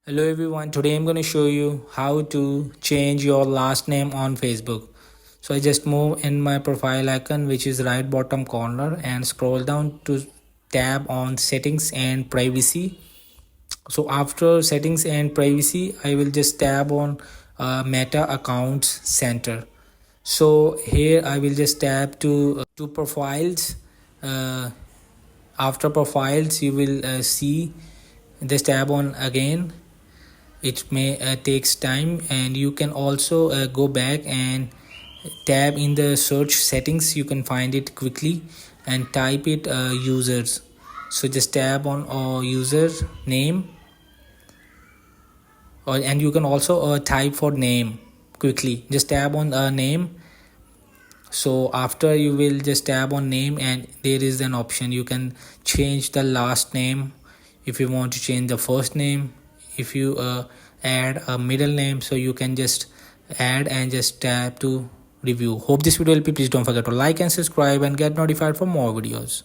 Hello everyone, today I'm going to show you how to change your last name on Facebook. So I just move in my profile icon, which is right bottom corner, and scroll down to tab on settings and privacy. So after settings and privacy, I will just tab on Meta Accounts Center. So here I will just tab to profiles. uh, After profiles, you will see just tab on again. It may takes time, and you can also go back and tab in the search settings. You can find it quickly and type it users. So just tab on user name, and you can also type for name quickly. Just tab on name. So after, you will just tab on name, and there is an option you can change the last name. If you want to change the first name, if you add a middle name, so you can just add and just tap to review. Hope this video helped you. Please don't forget to like and subscribe and get notified for more videos.